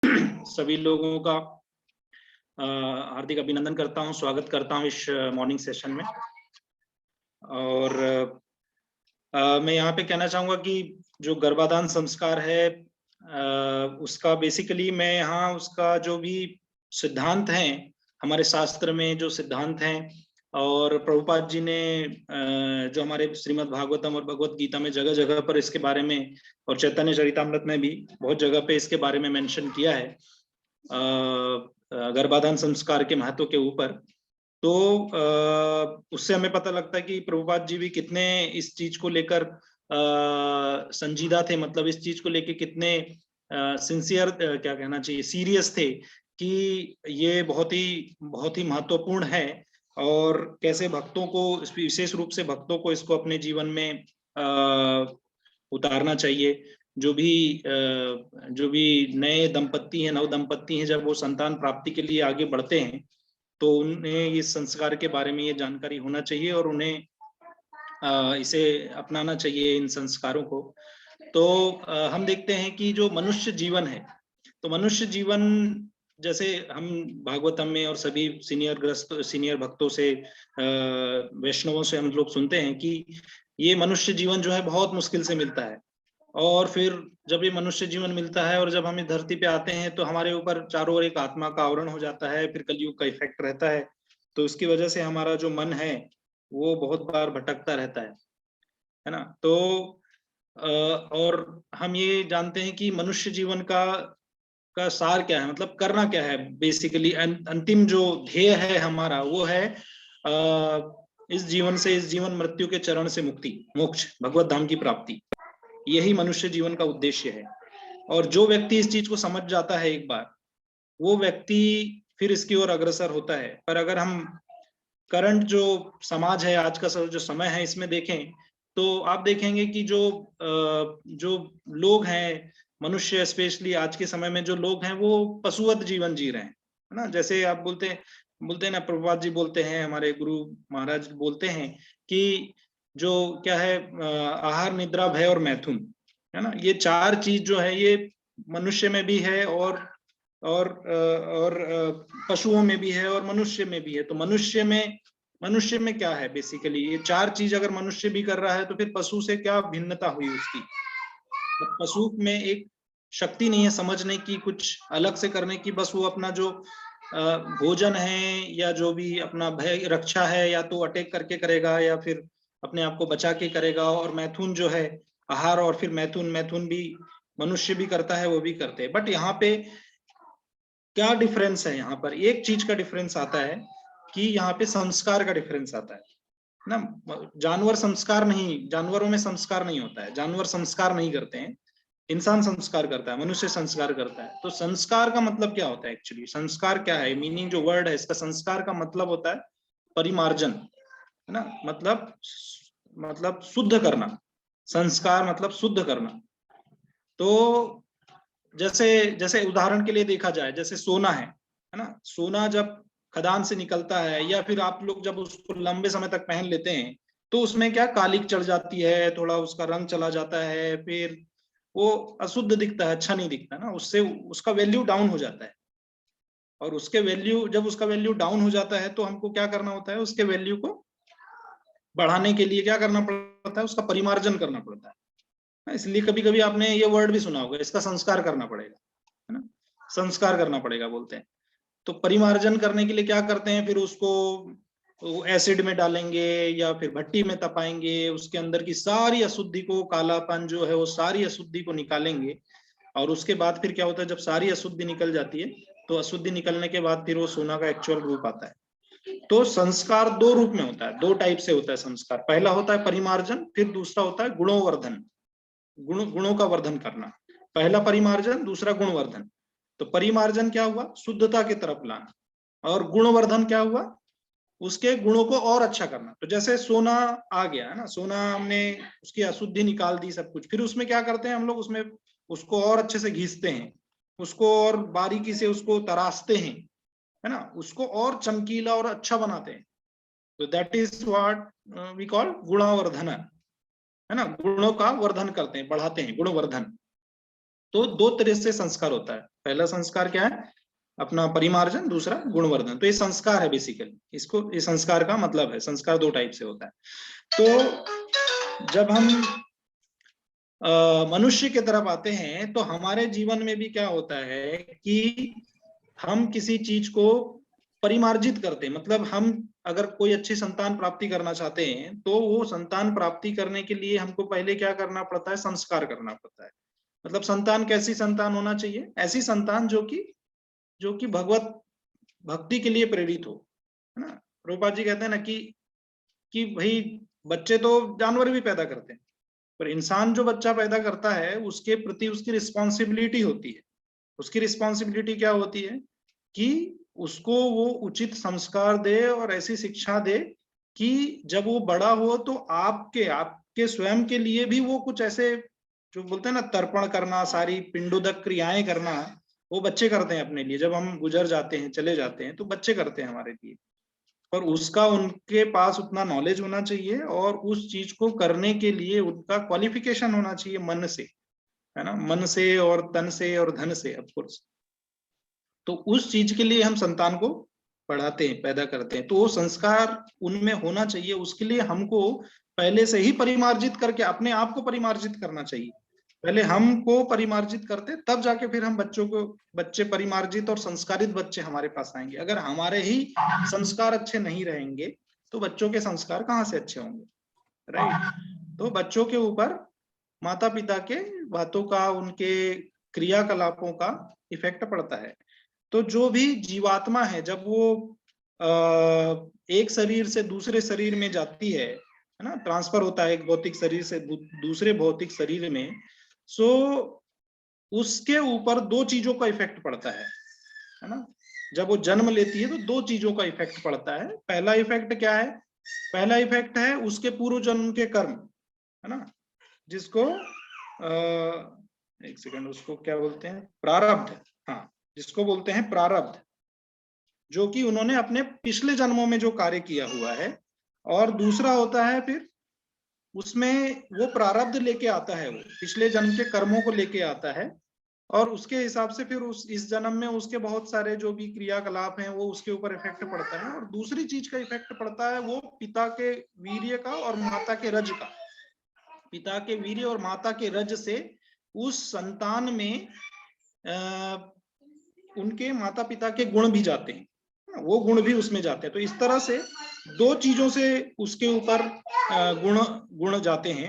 सभी लोगों का हार्दिक अभिनंदन करता हूं, स्वागत करता हूं इस मॉर्निंग सेशन में। और मैं यहाँ पे कहना चाहूँगा कि जो गर्भाधान संस्कार है उसका बेसिकली मैं यहाँ उसका जो भी सिद्धांत हैं हमारे शास्त्र में जो सिद्धांत हैं, और प्रभुपाद जी ने जो हमारे श्रीमद् भागवतम और भगवत गीता में जगह जगह पर इसके बारे में, और चैतन्य चरितामृत में भी बहुत जगह पे इसके बारे में मेंशन किया है गर्भाधान संस्कार के महत्व के ऊपर। तो उससे हमें पता लगता है कि प्रभुपाद जी भी कितने इस चीज को लेकर संजीदा थे, मतलब इस चीज को लेकर कितने सिंसियर क्या कहना चाहिए, सीरियस थे कि ये बहुत ही महत्वपूर्ण है, और कैसे भक्तों को, विशेष रूप से भक्तों को इसको अपने जीवन में उतारना चाहिए। जो भी नए दंपत्ति हैं, नव दंपत्ति हैं, जब वो संतान प्राप्ति के लिए आगे बढ़ते हैं तो उन्हें इस संस्कार के बारे में ये जानकारी होना चाहिए और उन्हें इसे अपनाना चाहिए, इन संस्कारों को। तो हम देखते हैं कि जो मनुष्य जीवन है, तो मनुष्य जीवन जैसे हम भागवतम में और सभी सीनियर भक्तों से, वैष्णवों से हम लोग सुनते हैं कि ये मनुष्य जीवन जो है बहुत मुश्किल से मिलता है। और फिर जब ये मनुष्य जीवन मिलता है और जब हम इस धरती पे आते हैं तो हमारे ऊपर चारों ओर एक आत्मा का आवरण हो जाता है, फिर कलयुग का इफेक्ट रहता है। तो इसकी वजह से हमारा जो मन है वो बहुत बार भटकता रहता है ना। तो और हम ये जानते हैं कि मनुष्य जीवन का सार क्या है, मतलब करना क्या है। बेसिकली अंतिम जो ध्येय है हमारा वो है इस जीवन मृत्यु के चरण से मुक्ति, मोक्ष, भगवत धाम की प्राप्ति। यही मनुष्य जीवन का उद्देश्य है। और जो व्यक्ति इस चीज को समझ जाता है एक बार, वो व्यक्ति फिर इसकी ओर अग्रसर होता है। पर अगर हम करंट जो समाज है, आज का जो समय है, इसमें देखें तो आप देखेंगे कि जो लोग हैं, मनुष्य स्पेशली आज के समय में जो लोग हैं वो पशुवत जीवन जी रहे हैं, है ना। जैसे आप बोलते हैं ना, प्रभुपाद जी बोलते हैं, हमारे गुरु महाराज बोलते हैं कि जो क्या है, आहार, निद्रा, भय और मैथुन, है ना। ये चार चीज जो है ये मनुष्य में भी है और पशुओं में भी है और मनुष्य में भी है। तो मनुष्य में क्या है, बेसिकली ये चार चीज अगर मनुष्य भी कर रहा है तो फिर पशु से क्या भिन्नता हुई उसकी। पशु में एक शक्ति नहीं है समझने की, कुछ अलग से करने की। बस वो अपना जो भोजन है या जो भी अपना भय रक्षा है, या तो अटैक करके करेगा या फिर अपने आप को बचा के करेगा। और मैथुन जो है आहार, और फिर मैथुन भी मनुष्य भी करता है, वो भी करते हैं। बट यहाँ पे क्या डिफरेंस है, यहाँ पर एक चीज का डिफरेंस आता है कि यहाँ पे संस्कार का डिफरेंस आता है ना। जानवर संस्कार नहीं, जानवरों में संस्कार नहीं होता है, जानवर संस्कार नहीं करते हैं, इंसान संस्कार करता है, मनुष्य संस्कार करता है। तो संस्कार का मतलब क्या होता है एक्चुअली, संस्कार क्या है, मीनिंग जो वर्ड है इसका, संस्कार का मतलब होता है परिमार्जन, है ना। मतलब शुद्ध करना, संस्कार मतलब शुद्ध करना। तो जैसे उदाहरण के लिए देखा जाए, जैसे सोना है ना। सोना जब खदान से निकलता है, या फिर आप लोग जब उसको लंबे समय तक पहन लेते हैं तो उसमें क्या कालिक चढ़ जाती है, थोड़ा उसका रंग चला जाता है, फिर वो अशुद्ध दिखता है, अच्छा नहीं दिखता ना, उससे उसका वैल्यू डाउन हो जाता है। और जब उसका वैल्यू डाउन हो जाता है तो हमको क्या करना होता है, उसके वैल्यू को बढ़ाने के लिए क्या करना पड़ता है, उसका परिमार्जन करना पड़ता है। इसलिए कभी कभी आपने ये वर्ड भी सुना होगा, इसका संस्कार करना पड़ेगा, है ना, संस्कार करना पड़ेगा बोलते हैं। तो परिमार्जन करने के लिए क्या करते हैं, फिर उसको एसिड में डालेंगे या फिर भट्टी में तपाएंगे, उसके अंदर की सारी अशुद्धि को, कालापन जो है वो सारी अशुद्धि को निकालेंगे। और उसके बाद फिर क्या होता है, जब सारी अशुद्धि निकल जाती है तो अशुद्धि निकलने के बाद फिर वो सोना का एक्चुअल रूप आता है। तो संस्कार दो रूप में होता है, दो टाइप से होता है संस्कार। पहला होता है परिमार्जन, फिर दूसरा होता है गुणोवर्धन, गुणों का वर्धन करना। पहला परिमार्जन, दूसरा गुणवर्धन। तो परिमार्जन क्या हुआ, शुद्धता की तरफ लाना, और गुणवर्धन क्या हुआ, उसके गुणों को और अच्छा करना। तो जैसे सोना आ गया है ना, सोना हमने उसकी अशुद्धि निकाल दी सब कुछ, फिर उसमें क्या करते हैं हम लोग, उसमें उसको और अच्छे से घिसते हैं, उसको और बारीकी से उसको तराशते हैं, है ना, उसको और चमकीला और अच्छा बनाते हैं। तो that is what we call गुणवर्धन, है ना, गुणों का वर्धन करते हैं, बढ़ाते हैं, गुणवर्धन। तो दो तरह से संस्कार होता है, पहला संस्कार क्या है, अपना परिमार्जन, दूसरा गुणवर्धन। तो ये संस्कार है बेसिकली, इसको, ये संस्कार का मतलब है। संस्कार दो टाइप से होता है। तो जब हम मनुष्य की तरफ आते हैं तो हमारे जीवन में भी क्या होता है कि हम किसी चीज को परिमार्जित करते हैं। मतलब हम अगर कोई अच्छी संतान प्राप्ति करना चाहते हैं तो वो संतान प्राप्ति करने के लिए हमको पहले क्या करना पड़ता है, संस्कार करना पड़ता है। मतलब संतान कैसी संतान होना चाहिए, ऐसी संतान जो कि भगवत भक्ति के लिए प्रेरित हो, है ना। रूपा जी कहते हैं ना कि भाई बच्चे तो जानवर भी पैदा करते हैं, पर इंसान जो बच्चा पैदा करता है उसके प्रति उसकी रिस्पॉन्सिबिलिटी होती है। उसकी रिस्पॉन्सिबिलिटी क्या होती है कि उसको वो उचित संस्कार दे और ऐसी शिक्षा दे कि जब वो बड़ा हो तो आपके स्वयं के लिए भी वो कुछ ऐसे, जो बोलते हैं ना, तर्पण करना, सारी पिंडोदक क्रियाएं करना, वो बच्चे करते हैं अपने लिए। जब हम गुजर जाते हैं, चले जाते हैं, तो बच्चे करते हैं हमारे लिए। पर उसका उनके पास उतना नॉलेज होना चाहिए और उस चीज को करने के लिए उनका क्वालिफिकेशन होना चाहिए मन से, है ना, मन से और तन से और धन से, ऑफ कोर्स। तो उस चीज के लिए हम संतान को पढ़ाते हैं, पैदा करते हैं। तो वो संस्कार उनमें होना चाहिए। उसके लिए हमको पहले से ही परिमार्जित करके अपने आप को परिमार्जित करना चाहिए। पहले हमको परिमार्जित करते, तब जाके फिर हम बच्चे परिमार्जित और संस्कारित बच्चे हमारे पास आएंगे। अगर हमारे ही संस्कार अच्छे नहीं रहेंगे तो बच्चों के संस्कार कहाँ से अच्छे होंगे, राइट। तो बच्चों के ऊपर माता पिता के बातों का, उनके क्रियाकलापों का इफेक्ट पड़ता है। तो जो भी जीवात्मा है, जब वो एक शरीर से दूसरे शरीर में जाती है ना, ट्रांसफर होता है एक भौतिक शरीर से दूसरे भौतिक शरीर में, सो उसके ऊपर दो चीजों का इफेक्ट पड़ता है ना। जब वो जन्म लेती है तो दो चीजों का इफेक्ट पड़ता है। पहला इफेक्ट क्या है, पहला इफेक्ट है उसके पूर्व जन्म के कर्म, है ना, जिसको एक सेकंड, उसको क्या बोलते हैं, प्रारब्ध। हाँ, जिसको बोलते हैं प्रारब्ध, जो कि उन्होंने अपने पिछले जन्मों में जो कार्य किया हुआ है। और दूसरा होता है फिर उसमें वो प्रारब्ध लेके आता है, वो पिछले जन्म के कर्मों को लेके आता है और उसके हिसाब से फिर इस जन्म में उसके बहुत सारे जो भी क्रियाकलाप हैं वो उसके ऊपर इफेक्ट पड़ता है। और दूसरी चीज का इफेक्ट पड़ता है वो पिता के वीर्य का और माता के रज का। पिता के वीर्य और माता के रज से उस संतान में उनके माता पिता के गुण भी जाते हैं, वो गुण भी उसमें जाते हैं। तो इस तरह से दो चीजों से उसके ऊपर गुण जाते हैं,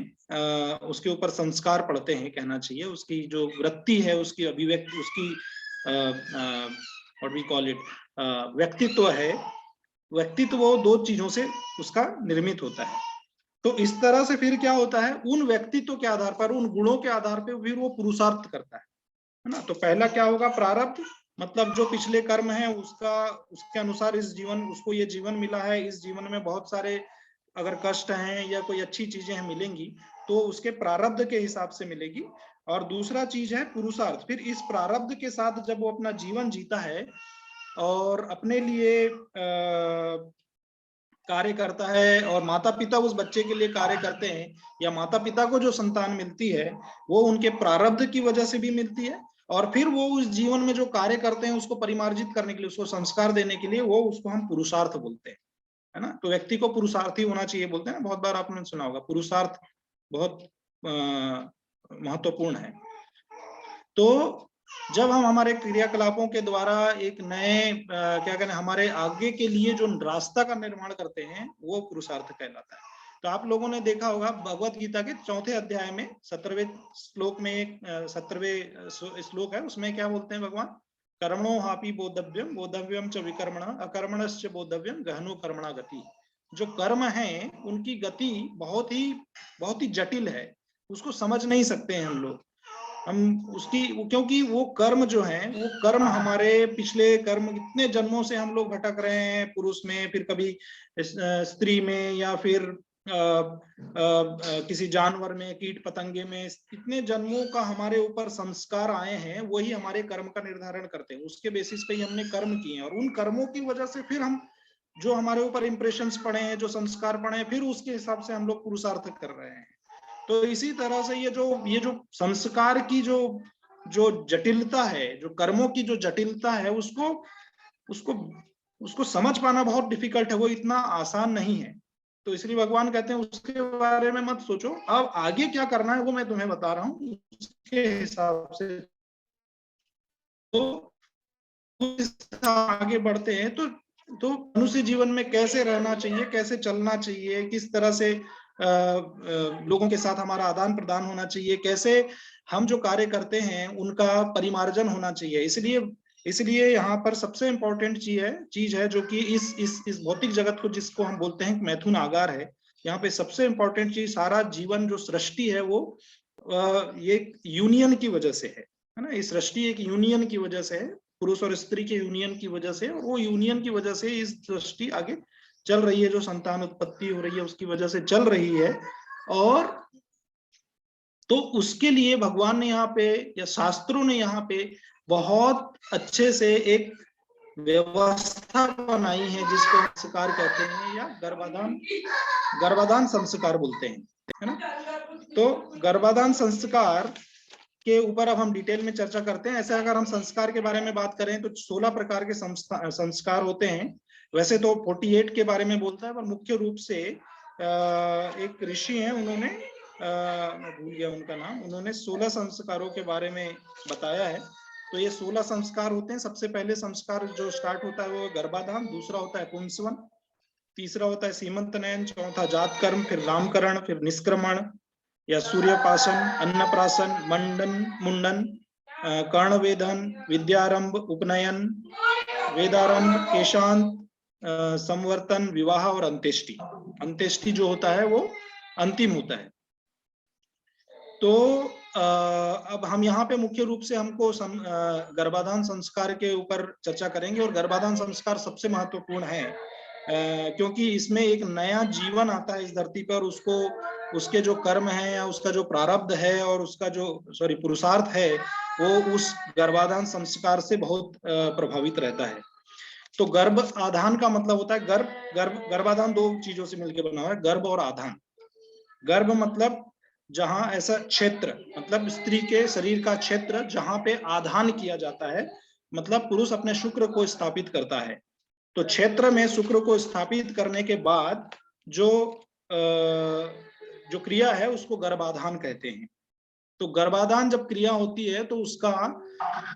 उसके ऊपर संस्कार पड़ते हैं, कहना चाहिए। उसकी जो वृत्ति है, उसकी अभिव्यक्ति, उसकी व्हाट वी कॉल इट, व्यक्तित्व है, व्यक्तित्व वो दो चीजों से उसका निर्मित होता है। तो इस तरह से फिर क्या होता है, उन व्यक्तित्व के आधार पर, उन गुणों के आधार पर फिर वो पुरुषार्थ करता है ना। तो पहला क्या होगा, प्रारब्ध, मतलब जो पिछले कर्म है उसके अनुसार इस जीवन, उसको ये जीवन मिला है, इस जीवन में बहुत सारे अगर कष्ट हैं या कोई अच्छी चीजें हैं मिलेंगी तो उसके प्रारब्ध के हिसाब से मिलेगी। और दूसरा चीज है पुरुषार्थ। फिर इस प्रारब्ध के साथ जब वो अपना जीवन जीता है और अपने लिए कार्य करता है और माता पिता उस बच्चे के लिए कार्य करते हैं, या माता पिता को जो संतान मिलती है वो उनके प्रारब्ध की वजह से भी मिलती है, और फिर वो उस जीवन में जो कार्य करते हैं उसको परिमार्जित करने के लिए, उसको संस्कार देने के लिए, वो उसको हम पुरुषार्थ बोलते हैं, है ना। तो व्यक्ति को पुरुषार्थी होना चाहिए, बोलते हैं ना, बहुत बार आपने सुना होगा, पुरुषार्थ बहुत महत्वपूर्ण है। तो जब हम हमारे क्रियाकलापों के द्वारा एक नए क्या कहते हैं, हमारे आगे के लिए जो रास्ता का निर्माण करते हैं वो पुरुषार्थ कहलाता है। तो आप लोगों ने देखा होगा भगवत गीता के 4थे अध्याय में 17वें श्लोक में, एक 17वें श्लोक है, उसमें क्या बोलते हैं भगवान, कर्मणो हापि बोधव्यम बोधव्यम च विकर्मण अकर्मणश्च बोधव्यम गहनो कर्मणा गति। जो कर्म है उनकी गति बहुत ही जटिल है, उसको समझ नहीं सकते हैं हम लोग। हम उसकी, क्योंकि वो कर्म जो है, वो कर्म हमारे पिछले कर्म, इतने जन्मों से हम लोग भटक रहे हैं, पुरुष में, फिर कभी स्त्री में, या फिर किसी जानवर में, कीट पतंगे में, इतने जन्मों का हमारे ऊपर संस्कार आए हैं, वही हमारे कर्म का निर्धारण करते हैं। उसके बेसिस पे ही हमने कर्म किए हैं और उन कर्मों की वजह से फिर हम जो हमारे ऊपर इंप्रेशंस पड़े हैं, जो संस्कार पड़े हैं, फिर उसके हिसाब से हम लोग पुरुषार्थ कर रहे हैं। तो इसी तरह से ये जो संस्कार की जो जो जटिलता है, जो कर्मों की जो जटिलता है, उसको उसको उसको समझ पाना बहुत डिफिकल्ट है, वो इतना आसान नहीं है। तो इसलिए भगवान कहते हैं उसके बारे में मत सोचो, अब आगे क्या करना है वो मैं तुम्हें बता रहा हूँ, उसके हिसाब से तो आगे बढ़ते हैं। तो मनुष्य जीवन में कैसे रहना चाहिए, कैसे चलना चाहिए, किस तरह से लोगों के साथ हमारा आदान प्रदान होना चाहिए, कैसे हम जो कार्य करते हैं उनका परिमार्जन होना चाहिए। इसलिए यहाँ पर सबसे इम्पोर्टेंट चीज है जो कि इस भौतिक जगत को, जिसको हम बोलते हैं मैथुन आगार है, यहाँ पे सबसे इम्पोर्टेंट चीज, सारा जीवन जो सृष्टि है वो ये यूनियन की वजह से है ना। इस सृष्टि एक यूनियन की वजह से है, पुरुष और स्त्री के यूनियन की वजह से, और वो यूनियन की वजह से इस सृष्टि आगे चल रही है, जो संतान उत्पत्ति हो रही है उसकी वजह से चल रही है। और तो उसके लिए भगवान ने यहाँ पे या शास्त्रों ने यहाँ पे बहुत अच्छे से एक व्यवस्था बनाई है, जिसको संस्कार कहते हैं या गर्भाधान संस्कार बोलते हैं, है ना। तो गर्भाधान संस्कार के ऊपर अब हम डिटेल में चर्चा करते हैं। ऐसे अगर हम संस्कार के बारे में बात करें तो 16 प्रकार के संस्कार होते हैं। वैसे तो 48 के बारे में बोलता है, पर मुख्य रूप से एक ऋषि हैं, उन्होंने मैं भूल गया उनका नाम, उन्होंने 16 संस्कारों के बारे में बताया है। तो ये 16 संस्कार होते हैं। सबसे पहले संस्कार जो स्टार्ट होता है वो गर्भाधान, दूसरा होता है पुंसवन, तीसरा होता है सीमंतनयन, चौथा जात कर्म, फिर नामकरण, फिर निष्क्रमण या सूर्यपासन, अन्नप्राशन, मुंडन, कर्णवेदन, विद्यारंभ, उपनयन, वेदारंभ, केशांत, संवर्तन, विवाह और अंत्येष्टि। अंत्येष्टि जो होता है वो अंतिम होता है। तो अब हम यहाँ पे मुख्य रूप से हमको गर्भाधान संस्कार के ऊपर चर्चा करेंगे। और गर्भाधान संस्कार सबसे महत्वपूर्ण है क्योंकि इसमें एक नया जीवन आता है इस धरती पर, उसके जो कर्म है या उसका जो प्रारब्ध है और उसका जो पुरुषार्थ है वो उस गर्भाधान संस्कार से बहुत प्रभावित रहता है। तो गर्भ आधान का मतलब होता है गर्भाधान दो चीजों से मिलकर बना हुआ है, गर्भ और आधान। गर्भ मतलब जहां ऐसा क्षेत्र, मतलब स्त्री के शरीर का क्षेत्र जहां पे आधान किया जाता है, मतलब पुरुष अपने शुक्र को स्थापित करता है। तो क्षेत्र में शुक्र को स्थापित करने के बाद जो क्रिया है उसको गर्भाधान कहते हैं। तो गर्भाधान जब क्रिया होती है तो उसका,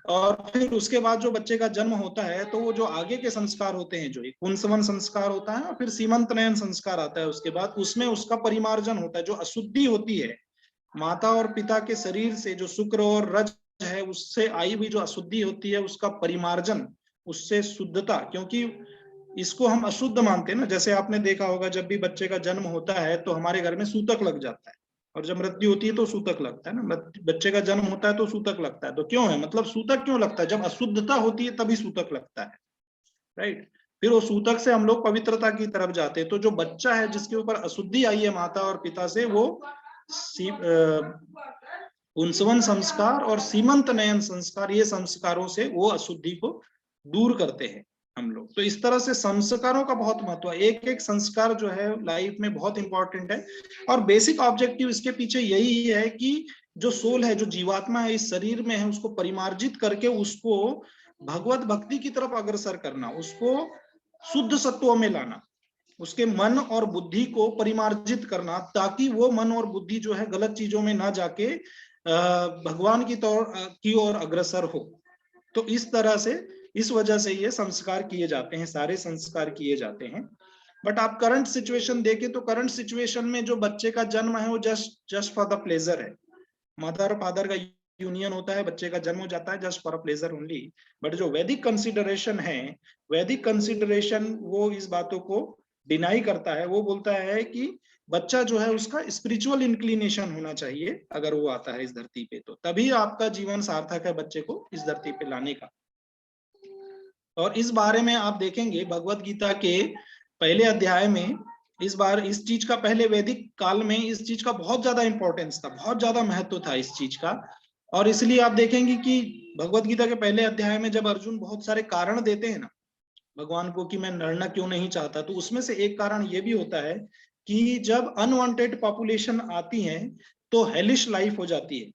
और फिर उसके बाद जो बच्चे का जन्म होता है तो वो जो आगे के संस्कार होते हैं, जो एक पुंसवन संस्कार होता है और फिर सीमंतनयन संस्कार आता है उसके बाद, उसमें उसका परिमार्जन होता है। जो अशुद्धि होती है माता और पिता के शरीर से, जो शुक्र और रज है उससे आई हुई जो अशुद्धि होती है, उसका परिमार्जन, उससे शुद्धता, क्योंकि इसको हम अशुद्ध मानते हैं ना। जैसे आपने देखा होगा जब भी बच्चे का जन्म होता है तो हमारे घर में सूतक लग जाता है, और जब मृत्यु होती है तो सूतक लगता है ना। बच्चे का जन्म होता है तो सूतक लगता है, तो क्यों है, मतलब सूतक क्यों लगता है, जब अशुद्धता होती है तभी सूतक लगता है, राइट। फिर वो सूतक से हम लोग पवित्रता की तरफ जाते हैं। तो जो बच्चा है जिसके ऊपर अशुद्धि आई है माता और पिता से, वो पुंसवन संस्कार और सीमंतनयन संस्कार, ये संस्कारों से वो अशुद्धि को दूर करते हैं हम लोग। तो इस तरह से संस्कारों का बहुत महत्व है। एक एक संस्कार जो है लाइफ में बहुत इंपॉर्टेंट है, और बेसिक ऑब्जेक्टिव इसके पीछे यही है कि जो सोल है, जो जीवात्मा है इस शरीर में है, उसको परिमार्जित करके उसको भगवत भक्ति की तरफ अग्रसर करना, उसको शुद्ध सत्वों में लाना, उसके मन और बुद्धि को परिमार्जित करना, ताकि वो मन और बुद्धि जो है गलत चीजों में ना जाके भगवान की ओर अग्रसर हो। तो इस तरह से, इस वजह से ये संस्कार किए जाते हैं, सारे संस्कार किए जाते हैं। बट आप करंट सिचुएशन देखें तो करंट सिचुएशन में जो बच्चे का जन्म है वो जस्ट फॉर द प्लेजर है। मदर और फादर का यूनियन होता है, बच्चे का जन्म हो जाता है just for a pleasure only. But जो वैदिक कंसिडरेशन है, वैदिक कंसिडरेशन वो इस बातों को डिनाई करता है। वो बोलता है कि बच्चा जो है उसका स्पिरिचुअल इंक्लिनेशन होना चाहिए, अगर वो आता है इस धरती पे तो तभी आपका जीवन सार्थक है बच्चे को इस धरती पे लाने का। और इस बारे में आप देखेंगे भगवत गीता के पहले अध्याय में, इस बार इस चीज का, पहले वैदिक काल में इस चीज का बहुत ज्यादा इंपॉर्टेंस था, बहुत ज्यादा महत्व था इस चीज का। और इसलिए आप देखेंगे कि भगवत गीता के पहले अध्याय में जब अर्जुन बहुत सारे कारण देते हैं ना भगवान को कि मैं लड़ना क्यों नहीं चाहता, तो उसमें से एक कारण ये भी होता है कि जब अनवांटेड पॉपुलेशन आती है तो हेलिश लाइफ हो जाती है।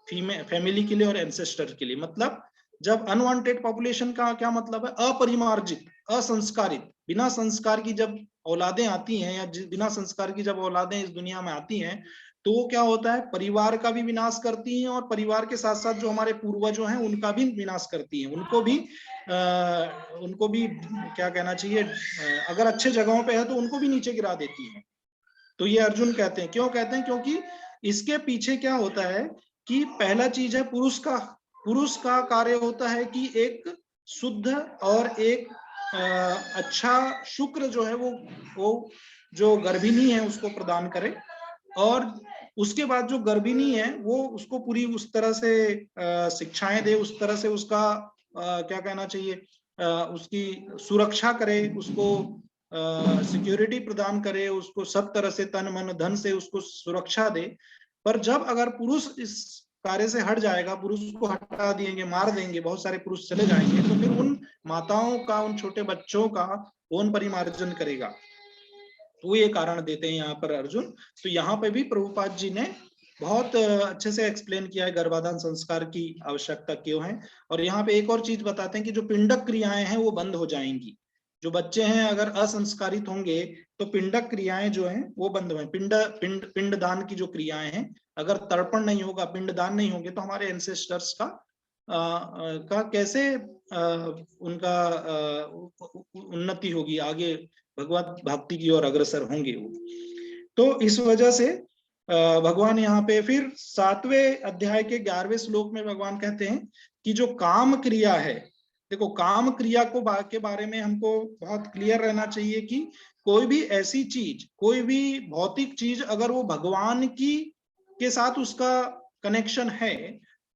फैमिली के लिए और एंसेस्टर के लिए। मतलब जब अनवांटेड पॉपुलेशन का क्या मतलब है, अपरिमार्जित, असंस्कारित, बिना संस्कार की जब औलादें आती हैं, या बिना संस्कार की जब औलादें इस दुनिया में आती हैं, तो वो क्या होता है, परिवार का भी विनाश करती हैं, और परिवार के साथ साथ जो हमारे पूर्वजों हैं उनका भी विनाश करती हैं। उनको भी क्या कहना चाहिए, अगर अच्छे जगहों पे है तो उनको भी नीचे गिरा देती हैं। तो ये अर्जुन कहते हैं, क्यों कहते हैं, क्योंकि इसके पीछे क्या होता है कि पहला चीज है पुरुष का कार्य होता है कि एक शुद्ध और एक अच्छा शुक्र जो है वो जो गर्भिणी है उसको प्रदान करे, और उसके बाद जो गर्भिणी है वो उसको पूरी उस तरह से शिक्षाएं दे, उस तरह से उसका क्या कहना चाहिए, उसकी सुरक्षा करे, उसको सिक्योरिटी प्रदान करे, उसको सब तरह से तन मन धन से उसको सुरक्षा दे। पर जब अगर पुरुष इस कार्य से हट जाएगा, पुरुष को हटा देंगे, मार देंगे, बहुत सारे पुरुष चले जाएंगे, तो फिर उन माताओं का, उन छोटे बच्चों का कौन परिमार्जन करेगा। तो ये कारण देते हैं यहाँ पर अर्जुन। तो यहाँ पे भी प्रभुपाद जी ने बहुत अच्छे से एक्सप्लेन किया है गर्भाधान संस्कार की आवश्यकता क्यों है। और यहाँ पे एक और चीज बताते हैं कि जो पिंडक क्रियाएं हैं वो बंद हो जाएंगी। जो बच्चे हैं अगर असंस्कारित होंगे तो पिंडक क्रियाएं जो हैं वो बंद हो, पिंडदान की जो क्रियाएं हैं, अगर तर्पण नहीं होगा, पिंडदान नहीं होंगे, तो हमारे एंसेस्टर्स का कैसे उनका उन्नति होगी, आगे भगवत भक्ति की ओर अग्रसर होंगे वो। तो इस वजह से भगवान यहाँ पे फिर 7वें अध्याय के 11वें श्लोक में भगवान कहते हैं कि जो काम क्रिया है, देखो काम क्रिया के बारे में हमको बहुत क्लियर रहना चाहिए कि कोई भी ऐसी चीज, कोई भी भौतिक चीज अगर वो भगवान के साथ उसका कनेक्शन है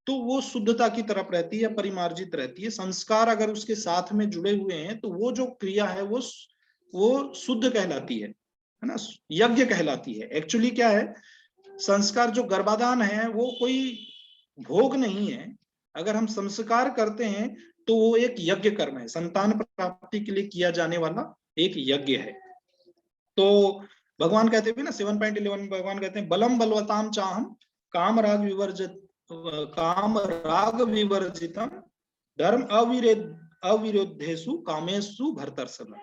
तो वो शुद्धता की तरफ रहती है, परिमार्जित रहती है। संस्कार अगर उसके साथ में जुड़े हुए हैं तो वो जो क्रिया है वो शुद्ध कहलाती है ना, यज्ञ कहलाती है। एक्चुअली क्या है, संस्कार जो गर्भाधान है वो कोई भोग नहीं है। अगर हम संस्कार करते हैं तो वो एक यज्ञ कर्म है, संतान प्राप्ति के लिए किया जाने वाला एक यज्ञ है। तो भगवान कहते हैं ना 7.11 में भगवान कहते हैं बलम बलवताम चाहम काम राग विवर्जितम धर्म अविरुद्धेषु कामेषु भरतर्षभ।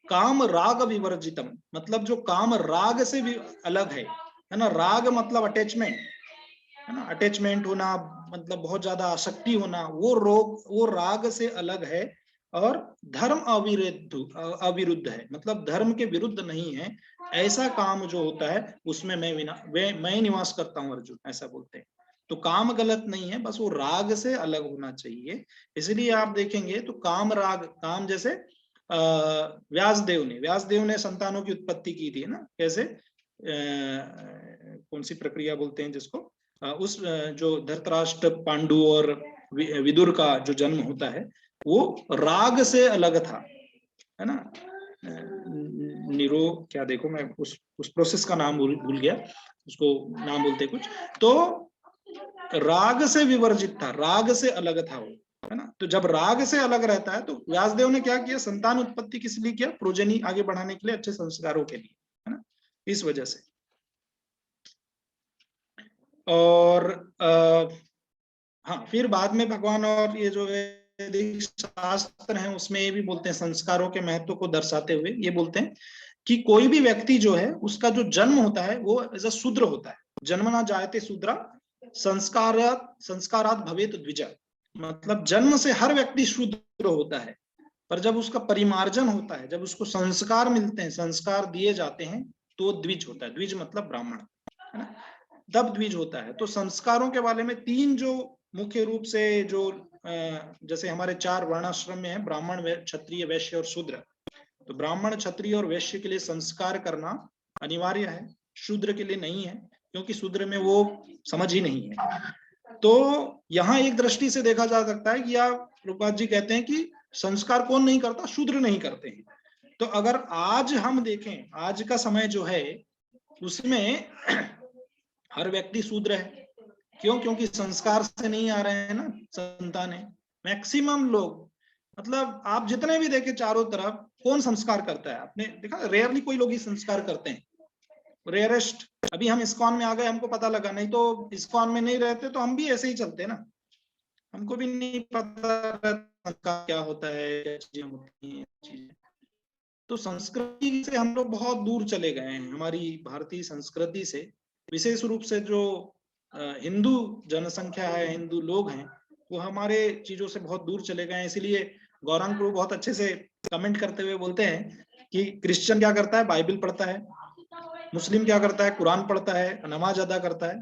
काम राग विवर्जितम मतलब जो काम राग से भी अलग है ना, राग मतलब अटैचमेंट है ना, अटैचमेंट होना मतलब बहुत ज्यादा आसक्ति होना, वो राग से अलग है। और धर्म अविरुद्ध है, मतलब धर्म के विरुद्ध नहीं है। ऐसा काम जो होता है उसमें मैं निवास करता हूं, अर्जुन ऐसा बोलते हैं। तो काम गलत नहीं है, बस वो राग से अलग होना चाहिए। इसलिए आप देखेंगे तो काम राग, काम जैसे व्यासदेव ने संतानों की उत्पत्ति की थी ना, कैसे कौन सी प्रक्रिया बोलते हैं जिसको, उस जो धृतराष्ट्र, पांडु और विदुर का जो जन्म होता है वो राग से अलग था, है ना। निरो क्या, देखो मैं उस प्रोसेस का नाम भूल गया, उसको नाम बोलते कुछ, तो राग से विवर्जित था, राग से अलग था वो, है ना। तो जब राग से अलग रहता है तो व्यासदेव ने क्या किया, संतान उत्पत्ति किस लिए किया, प्रोजनी आगे बढ़ाने के लिए, अच्छे संस्कारों के लिए, है ना, इस वजह से। और हाँ, फिर बाद में भगवान और ये जो वैदिक शास्त्र हैं उसमें ये भी बोलते हैं, संस्कारों के महत्व को दर्शाते हुए ये बोलते हैं कि कोई भी व्यक्ति जो है उसका जो जन्म होता है वो एज अ शूद्र होता है। जन्मना जायते शूद्रा संस्कारात भवेत द्विजा, मतलब जन्म से हर व्यक्ति शूद्र होता है, पर जब उसका परिमार्जन होता है, जब उसको संस्कार मिलते हैं, संस्कार दिए जाते हैं, तो द्विज होता है। द्विज मतलब ब्राह्मण, है ना, तब द्विज होता है। तो संस्कारों के बारे में 3 जो मुख्य रूप से जो जैसे हमारे 4 वर्णाश्रम में है, ब्राह्मण, क्षत्रिय, वैश्य और शूद्र। तो ब्राह्मण, क्षत्रिय और वैश्य के लिए संस्कार करना अनिवार्य है, शूद्र के लिए नहीं है, क्योंकि शूद्र में वो समझ ही नहीं है। तो यहाँ एक दृष्टि से देखा जा सकता है कि प्रभुपाद जी कहते हैं कि संस्कार कौन नहीं करता, शूद्र नहीं करते हैं। तो अगर आज हम देखें, आज का समय जो है उसमें हर व्यक्ति शूद्र है। क्यों? क्योंकि संस्कार से नहीं आ रहे हैं ना संतानें। मैक्सिमम लोग, मतलब आप जितने भी देखें चारों तरफ, कौन संस्कार करता है? आपने देखा, रेयरली कोई लोग ही संस्कार करते हैं। रेयरेस्ट। अभी हम इस्कॉन में आ गए, हमको पता लगा, नहीं तो इस्कॉन में नहीं रहते तो हम भी ऐसे ही चलते ना, हमको भी नहीं पता रहता क्या होता है, क्या चीजें होती हैं चीजें। तो संस्कृति से हम लोग बहुत दूर चले गए हैं, हमारी भारतीय संस्कृति से, विशेष रूप से जो हिंदू जनसंख्या है, हिंदू लोग हैं, वो हमारे चीजों से बहुत दूर चले गए हैं। इसीलिए गौरांग प्रभु बहुत अच्छे से कमेंट करते हुए बोलते हैं कि क्रिश्चियन क्या करता है, बाइबल पढ़ता है, मुस्लिम क्या करता है, कुरान पढ़ता है, नमाज अदा करता है,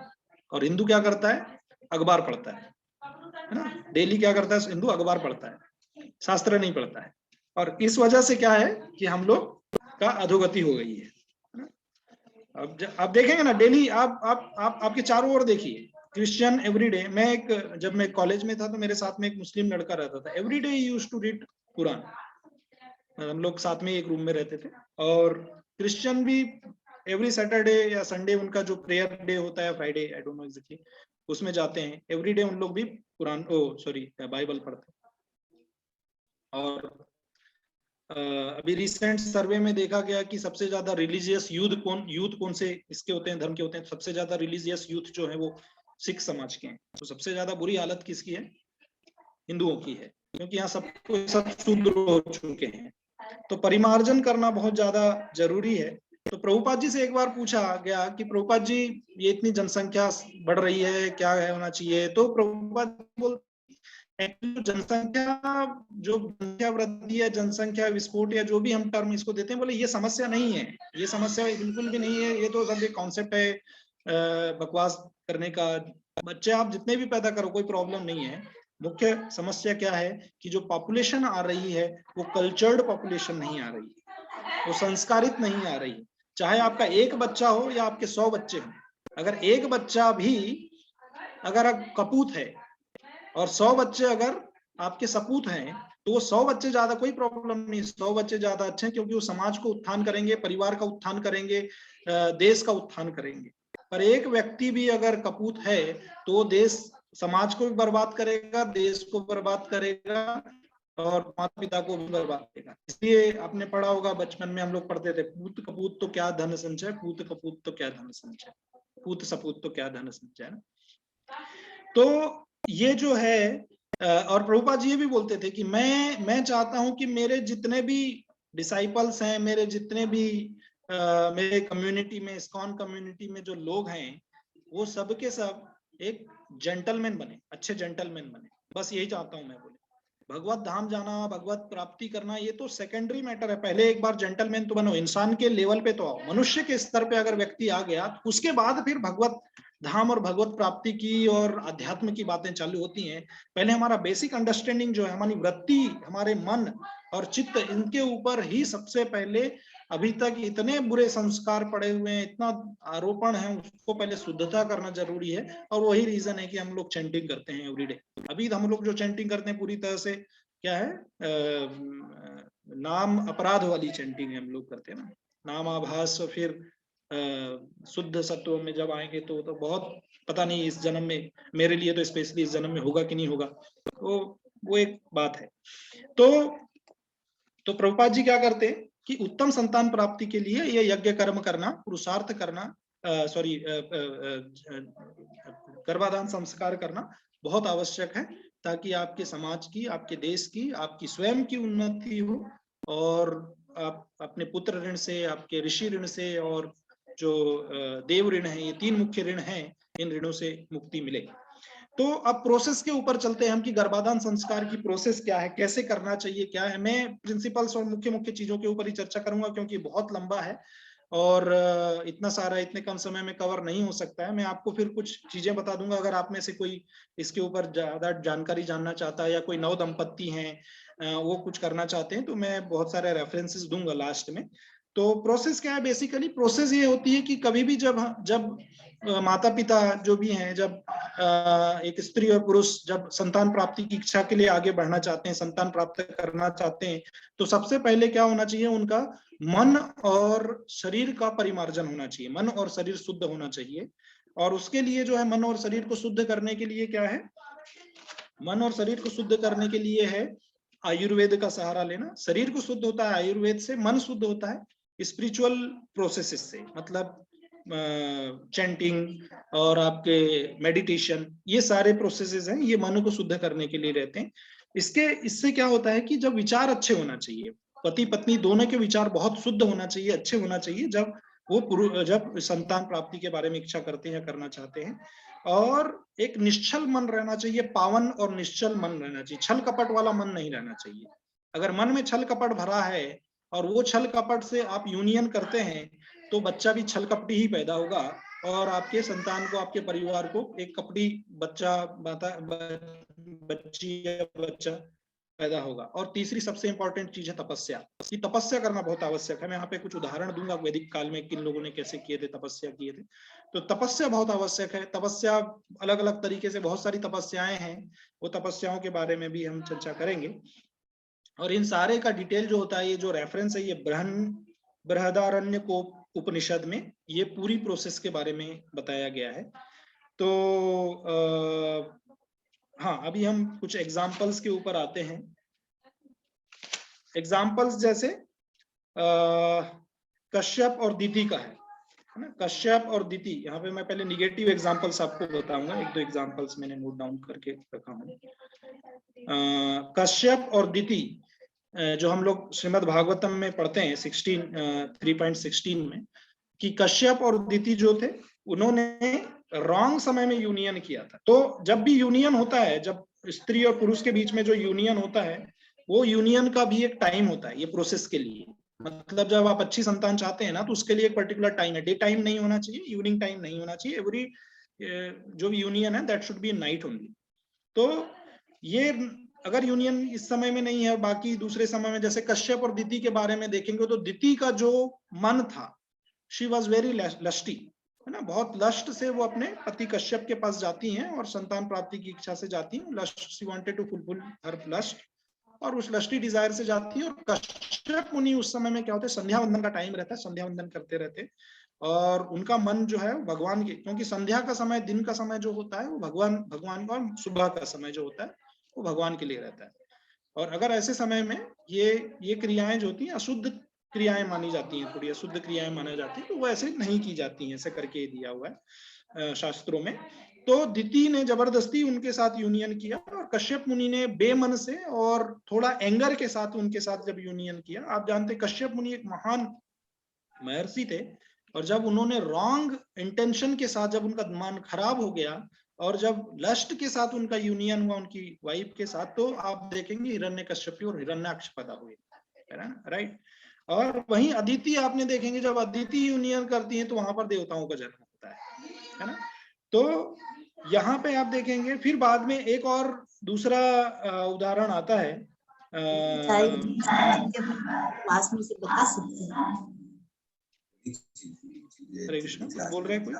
और हिंदू क्या करता है, अखबार पढ़ता है ना। डेली क्या करता है हिंदू, अखबार पढ़ता है, शास्त्र नहीं पढ़ता है। और इस वजह से क्या है कि हम लोग का अधोगति हो गई है। अब आप देखेंगे ना डेली, आप आपके चारों ओर देखिए, क्रिश्चियन एवरीडे। मैं एक, जब मैं कॉलेज में था तो मेरे साथ में एक मुस्लिम लड़का रहता था, एवरीडे ही यूज्ड टू रीड कुरान, हम लोग साथ में एक रूम में रहते थे। और क्रिश्चियन भी एवरी सैटरडे या संडे उनका जो प्रेयर डे होता है, Friday, I don't know exactly, उसमें जाते हैं। एवरीडे उन लोग भी कुरान, बाइबल पढ़ते हैं। और अभी रिसेंट सर्वे में देखा गया कि सबसे ज्यादा रिलीजियस यूथ कौन से इसके होते हैं, धर्म के होते हैं। सबसे ज्यादा रिलीजियस यूथ जो है वो सिख समाज के हैं। तो सबसे ज्यादा बुरी हालत किसकी है, हिंदुओं की है, क्योंकि यहाँ सब शूद्र हो चुके हैं। तो परिमार्जन करना बहुत ज्यादा जरूरी है। तो प्रभुपाद जी से एक बार पूछा गया कि प्रभुपाद जी, ये इतनी जनसंख्या बढ़ रही है, क्या है होना चाहिए। तो प्रभुपाद बोल, जनसंख्या, जो जनसंख्या वृद्धि है, जनसंख्या विस्फोट, या जो भी हम टर्म इसको देते हैं, बोले ये समस्या नहीं है, ये समस्या बिल्कुल भी नहीं है, ये तो सब एक कॉन्सेप्ट है बकवास करने का। बच्चे आप जितने भी पैदा करो, कोई प्रॉब्लम नहीं है। मुख्य समस्या क्या है कि जो पॉपुलेशन आ रही है वो कल्चर्ड पॉपुलेशन नहीं आ रही है, वो संस्कारित नहीं आ रही है। चाहे आपका एक बच्चा हो या आपके 100 बच्चे हो, अगर एक बच्चा भी अगर कपूत है और 100 बच्चे अगर आपके सपूत हैं, तो वो 100 बच्चे ज्यादा कोई प्रॉब्लम नहीं, 100 बच्चे ज्यादा अच्छे हैं, क्योंकि वो समाज को उत्थान करेंगे, परिवार का उत्थान करेंगे, देश का उत्थान करेंगे। पर एक व्यक्ति भी अगर कपूत है तो देश, समाज को भी बर्बाद करेगा, देश को बर्बाद करेगा, और माता पिता को भी बर्बाद करेगा। इसलिए आपने पढ़ा होगा, बचपन में हम लोग पढ़ते थे, पूत कपूत तो क्या धन संचय, पूत कपूत तो क्या धन संचय, पूत सपूत तो क्या धन संचय। तो ये जो है, और प्रभुपाद जी ये भी बोलते थे कि मैं चाहता हूं कि मेरे जितने भी डिसाइपल्स हैं, मेरे जितने भी मेरे कम्युनिटी में, इस्कॉन कम्युनिटी में जो लोग हैं, वो सब के सब एक जेंटलमैन बने, अच्छे जेंटलमैन बने। बस यही चाहता हूं मैं। बोले भगवत धाम जाना, भगवत प्राप्ति करना, ये तो सेकेंडरी मैटर है। पहले एक बार जेंटलमैन तो बनो, इंसान के लेवल पे तो आओ, मनुष्य के स्तर पे अगर व्यक्ति आ गया, तो उसके बाद फिर भगवत धाम और भगवत प्राप्ति की और अध्यात्म की बातें चालू होती हैं। पहले हमारा बेसिक अंडरस्टैंडिंग जो है, हमारी वृत्ति, हमारे मन और चित्त, इनके ऊपर ही सबसे पहले, अभी तक इतने बुरे संस्कार पड़े हुए हैं, इतना आरोपण है, उसको पहले शुद्धता करना जरूरी है। और वही रीजन है कि हम लोग चैंटिंग करते हैं एवरीडे। अभी हम लोग जो चैंटिंग करते हैं पूरी तरह से क्या है, नाम अपराध वाली चैंटिंग है हम लोग करते हैं ना, नाम आभास। फिर शुद्ध सत्व में जब आएंगे तो बहुत, पता नहीं इस जन्म में, मेरे लिए तो स्पेशली इस जन्म में होगा कि नहीं होगा, तो वो एक बात है। तो प्रभुपाद जी क्या करते हैं कि उत्तम संतान प्राप्ति के लिए ये यज्ञ कर्म करना, पुरुषार्थ करना, गर्भाधान संस्कार करना बहुत आवश्यक है, ताकि आपके समाज की, आपके देश की, आपकी स्वयं की उन्नति हो, और आप अपने पुत्र ऋण से, आपके ऋषि ऋण से, और जो देव ऋण है, ये 3 मुख्य ऋण हैं, इन ऋणों से मुक्ति मिले। तो अब प्रोसेस के ऊपर चलते हैं हम कि गर्भाधान संस्कार की प्रोसेस क्या है, कैसे करना चाहिए, क्या है। मैं प्रिंसिपल्स और मुख्य मुख्य चीजों के ऊपर ही चर्चा करूंगा, क्योंकि बहुत लंबा है और इतना सारा इतने कम समय में कवर नहीं हो सकता है। मैं आपको फिर कुछ चीजें बता दूंगा, अगर आप में से कोई इसके ऊपर ज्यादा जानकारी जानना चाहता है, या कोई नव दंपत्ति हैं वो कुछ करना चाहते हैं, तो मैं बहुत सारे रेफरेंसेस दूंगा लास्ट में। तो प्रोसेस क्या है, बेसिकली प्रोसेस ये होती है कि कभी भी जब माता पिता जो भी हैं, जब एक स्त्री और पुरुष जब संतान प्राप्ति की इच्छा के लिए आगे बढ़ना चाहते हैं, संतान प्राप्त करना चाहते हैं, तो सबसे पहले क्या होना चाहिए, उनका मन और शरीर का परिमार्जन होना चाहिए, मन और शरीर शुद्ध होना चाहिए। और उसके लिए जो है, मन और शरीर को शुद्ध करने के लिए क्या है, मन और शरीर को शुद्ध करने के लिए है आयुर्वेद का सहारा लेना। शरीर को शुद्ध होता है आयुर्वेद से, मन शुद्ध होता है स्पिरिचुअल प्रोसेसेस से, मतलब चैंटिंग और आपके मेडिटेशन, ये सारे प्रोसेसेस हैं, ये मन को शुद्ध करने के लिए रहते हैं। इससे क्या होता है कि जब विचार अच्छे होना चाहिए, पति पत्नी दोनों के विचार बहुत शुद्ध होना चाहिए, अच्छे होना चाहिए, जब संतान प्राप्ति के बारे में इच्छा करते हैं या करना चाहते हैं। और एक निश्चल मन रहना चाहिए, पावन और निश्चल मन रहना चाहिए, छल कपट वाला मन नहीं रहना चाहिए। अगर मन में छल कपट भरा है और वो छल कपट से आप यूनियन करते हैं तो बच्चा भी छल कपटी ही पैदा होगा, और आपके संतान को, आपके परिवार को एक कपटी बच्ची या बच्चा पैदा होगा। और तीसरी सबसे इंपॉर्टेंट चीज है तपस्या। कि तपस्या करना बहुत आवश्यक है। मैं यहाँ पे कुछ उदाहरण दूंगा वैदिक काल में किन लोगों ने कैसे किए थे, तपस्या किए थे। तो तपस्या बहुत आवश्यक है। तपस्या अलग अलग तरीके से, बहुत सारी तपस्याएं हैं, वो तपस्याओं के बारे में भी हम चर्चा करेंगे। और इन सारे का डिटेल जो होता है, ये जो रेफरेंस है, ये बृहदारण्य को उपनिषद में ये पूरी प्रोसेस के बारे में बताया गया है। तो हाँ, अभी हम कुछ एग्जाम्पल्स के ऊपर आते हैं। एग्जाम्पल्स जैसे कश्यप और दिति का है ना। कश्यप और दिति, यहाँ पे मैं पहले निगेटिव एग्जाम्पल्स आपको बताऊंगा, एक दो एग्जाम्पल्स मैंने नोट डाउन करके रखा हूँ। कश्यप और दिति जो हम लोग श्रीमद् भागवतम में पढ़ते हैं 3.16 में, कि कश्यप और दिति जो थे उन्होंने रॉन्ग समय में यूनियन किया था। तो जब भी यूनियन होता है, जब स्त्री और पुरुष के बीच में जो यूनियन होता है, वो यूनियन का भी एक टाइम होता है ये प्रोसेस के लिए। मतलब जब आप अच्छी संतान चाहते हैं ना, तो उसके लिए एक पर्टिकुलर टाइम है। डे टाइम नहीं होना चाहिए, इवनिंग टाइम नहीं होना चाहिए। एवरी जो यूनियन है that should be night only. तो ये अगर यूनियन इस समय में नहीं है, बाकी दूसरे समय में, जैसे कश्यप और दिति के बारे में देखेंगे तो दिति का जो मन था, शी वॉज वेरी लस्टी, है ना। बहुत लस्ट से वो अपने पति कश्यप के पास जाती हैं और संतान प्राप्ति की इच्छा से जाती हैं। Lust, she wanted to fulfil her lust, और उस लस्टी डिजायर से जाती है। और कश्यप मुनि उस समय में क्या होते हैं, संध्या वंदन का टाइम रहता है, संध्या वंदन करते रहते, और उनका मन जो है भगवान के, क्योंकि संध्या का समय, दिन का समय जो होता है वो भगवान का, सुबह का समय जो होता है वो भगवान के लिए रहता है। और अगर ऐसे समय में ये क्रियाएं जो होती हैं अशुद्ध क्रियाएं मानी जाती हैं, थोड़ी अशुद्ध क्रियाएं मानी जाती हैं, तो वो ऐसे नहीं की जाती हैं, ऐसे करके दिया हुआ है शास्त्रों में। तो दिति ने जबरदस्ती उनके साथ यूनियन किया, और कश्यप मुनि ने बेमन से और थोड़ा एंगर के साथ उनके साथ जब यूनियन किया। आप जानते कश्यप मुनि एक महान महर्षि थे, और जब उन्होंने रॉन्ग इंटेंशन के साथ, जब उनका मन खराब हो गया और जब लस्ट के साथ उनका यूनियन हुआ उनकी वाइफ के साथ, तो आप देखेंगे हिरण्यकश्यपी और हिरण्याक्ष पैदा हुए, है ना, राइट। और वहीं अदिति आपने देखेंगे, जब अदिति यूनियन करती हैं तो वहां पर देवताओं का जन्म होता है ना। तो यहाँ पे आप देखेंगे, फिर बाद में एक और दूसरा उदाहरण आता है। क्लास में से बता सकते हैं। हरे कृष्ण, बोल रहे हैं कोई?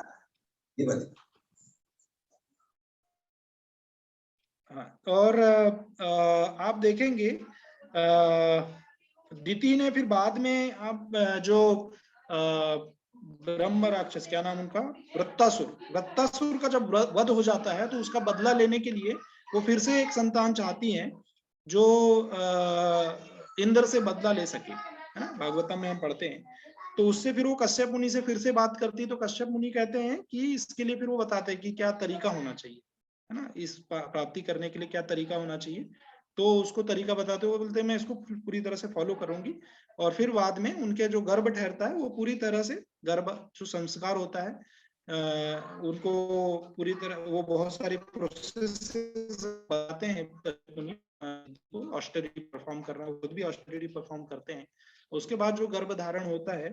हाँ, और आप देखेंगे दिति ने फिर बाद में, आप जो ब्रह्म राक्षस, क्या नाम उनका, वृत्तासुर का जब वध हो जाता है, तो उसका बदला लेने के लिए वो फिर से एक संतान चाहती हैं जो इंद्र से बदला ले सके, है ना। भागवतम में हम पढ़ते हैं। तो उससे फिर वो कश्यप मुनि से फिर से बात करती है। तो कश्यप मुनि कहते हैं कि इसके लिए फिर वो बताते हैं कि क्या तरीका होना चाहिए, है ना, इस प्राप्ति करने के लिए क्या तरीका होना चाहिए। तो उसको तरीका बताते हुए बोलते हैं मैं इसको पूरी तरह से फॉलो करूंगी। और फिर बाद में उनके जो गर्भ ठहरता है, वो पूरी तरह से गर्भ जो संस्कार होता है, उनको पूरी तरह, वो बहुत सारी प्रोसेस बताते हैं। ऑस्टेरिटी परफॉर्म करना, खुद भी ऑस्टेरिटी परफॉर्म करते हैं। उसके बाद जो गर्भ धारण होता है,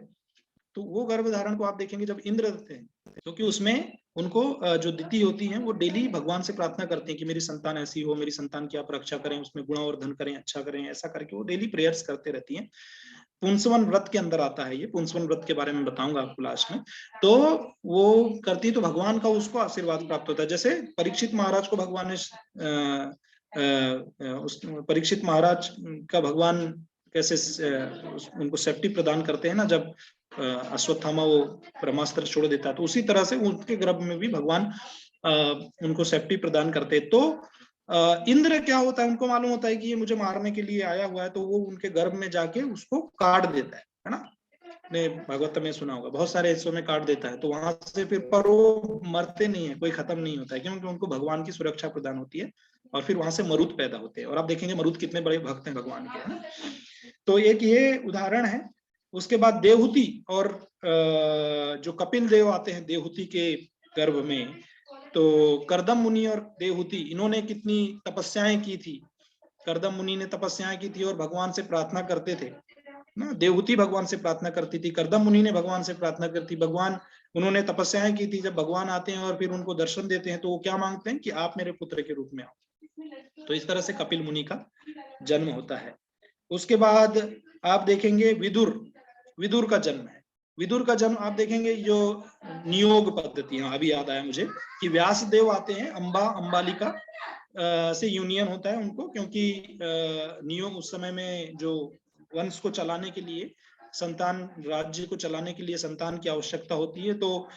तो वो गर्भ धारण को आप देखेंगे जब इंद्र थे, क्योंकि उसमें उनको जो दिति होती हैं वो डेली भगवान से प्रार्थना करते हैं कि मेरी संतान ऐसी हो, मेरी संतान की आप रक्षा करें, उसमें गुण और धन करें, अच्छा करें, ऐसा करके वो डेली प्रेयर्स करते रहती हैं। पुंसवन व्रत के अंदर आता है ये, पुंसवन व्रत के बारे में बताऊंगा आपको लास्ट में। तो वो करती है तो भगवान का उसको आशीर्वाद प्राप्त होता है। जैसे परीक्षित महाराज को भगवान ने, परीक्षित महाराज का भगवान कैसे उनको सेफ्टी प्रदान करते हैं ना, जब अश्वत्थामा वो ब्रह्मास्त्र छोड़ देता है, तो उसी तरह से उनके गर्भ में भी भगवान उनको सेफ्टी प्रदान करते हैं। तो इंद्र क्या होता है, उनको मालूम होता है कि ये मुझे मारने के लिए आया हुआ है, तो वो उनके गर्भ में जाके उसको काट देता है ना। ने भागवत में सुना होगा, बहुत सारे हिस्सों में काट देता है, तो वहां से फिर पर वो मरते नहीं है, कोई खत्म नहीं होता है, क्योंकि उनको भगवान की सुरक्षा प्रदान होती है, और फिर वहां से मरुत पैदा होते हैं, और आप देखेंगे मरुत कितने बड़े भक्त हैं भगवान के, है ना। तो एक ये उदाहरण है। उसके बाद देवहूति और जो कपिल देव आते हैं देवहूति के गर्भ में, तो करदम मुनि और देवहूति इन्होंने कितनी तपस्याएं की थी। करदम मुनि ने तपस्याएं की थी और भगवान से प्रार्थना करते थे ना, देवहूति भगवान से प्रार्थना करती थी, करदम मुनि ने भगवान से प्रार्थना करती, भगवान, उन्होंने तपस्याएं की थी। जब भगवान आते हैं और फिर उनको दर्शन देते हैं तो वो क्या मांगते हैं कि आप मेरे पुत्र के रूप में आओ। तो इस तरह से कपिल मुनि का जन्म होता है। उसके बाद आप देखेंगे विदुर का जन्म है। विदुर का जन्म आप देखेंगे जो नियोग पद्धति, अभी याद आया मुझे कि व्यास देव आते हैं, अंबालिका से यूनियन होता है उनको, क्योंकि नियोग उस समय में जो वंश को चलाने के लिए, संतान, राज्य को चलाने के लिए संतान की आवश्यकता होती है, तो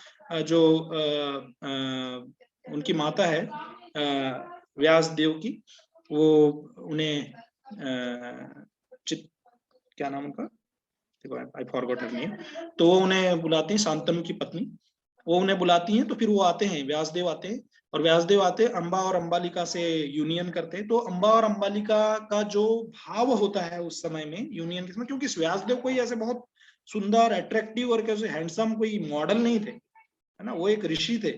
जो उनकी माता है व्यास देव की, वो उन्हें क्या नाम उनका, आई फॉरगॉट हर नेम, तो वो उन्हें बुलाती हैं, शांतनु की पत्नी, वो उन्हें बुलाती हैं, तो फिर वो आते हैं, व्यासदेव आते हैं, और व्यासदेव आते अम्बा और अंबालिका से यूनियन करते हैं। तो अम्बा और अंबालिका का जो भाव होता है उस समय में यूनियन के समय, क्योंकि व्यासदेव कोई ऐसे बहुत सुंदर, अट्रैक्टिव और कैसे हैंडसम कोई मॉडल नहीं थे, है ना, वो एक ऋषि थे।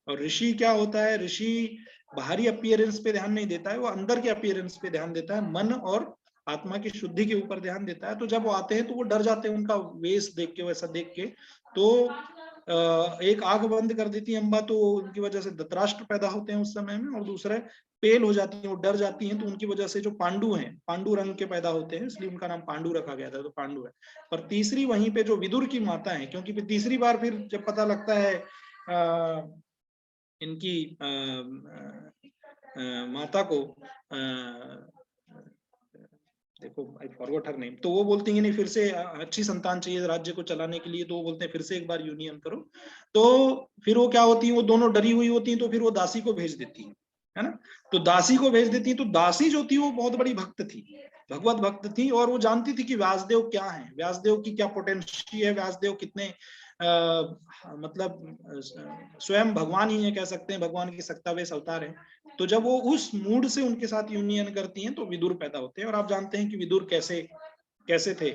और ऋषि क्या होता है, ऋषि बाहरी अपीयरेंस पे ध्यान नहीं देता है, वो अंदर के अपीयरेंस पे ध्यान देता है, मन और आत्मा की शुद्धि के ऊपर ध्यान देता है। तो जब वो आते हैं तो वो डर जाते हैं उनका वेश देख के, वैसा देख के, तो एक आंख बंद कर देती है अम्बा, तो उनकी वजह से धृतराष्ट्र पैदा होते हैं उस समय में, और दूसरे पेल हो जाती हैं, वो डर जाती हैं, तो उनकी वजह से जो पांडु हैं, पांडु रंग के पैदा होते हैं, इसलिए उनका नाम पांडु रखा गया था, तो पांडु है। और तीसरी वहीं पे जो विदुर की माता है, क्योंकि फिर तीसरी बार फिर जब पता लगता है इनकी माता को, देखो आई फॉरगॉट हर नेम, तो वो बोलती है नहीं, फिर से अच्छी संतान चाहिए राज्य को चलाने के लिए, तो वो बोलते हैं फिर से एक बार यूनियन करो। तो फिर वो क्या होती है, वो दोनों डरी हुई होती हैं, तो फिर वो दासी को भेज देती है ना। तो दासी को भेज देती है, तो दासी जो थी वो बहुत बड़ी भक्त थी, भगवत भक्त थी, और वो जानती थी कि व्यासदेव क्या है, व्यासदेव की क्या पोटेंशियल है, व्यासदेव कितने मतलब स्वयं भगवान ही है, कह सकते हैं भगवान की सत्तावेश अवतार है। तो जब वो उस मूड से उनके साथ यूनियन करती हैं तो विदुर पैदा होते हैं। और आप जानते हैं कि विदुर कैसे थे।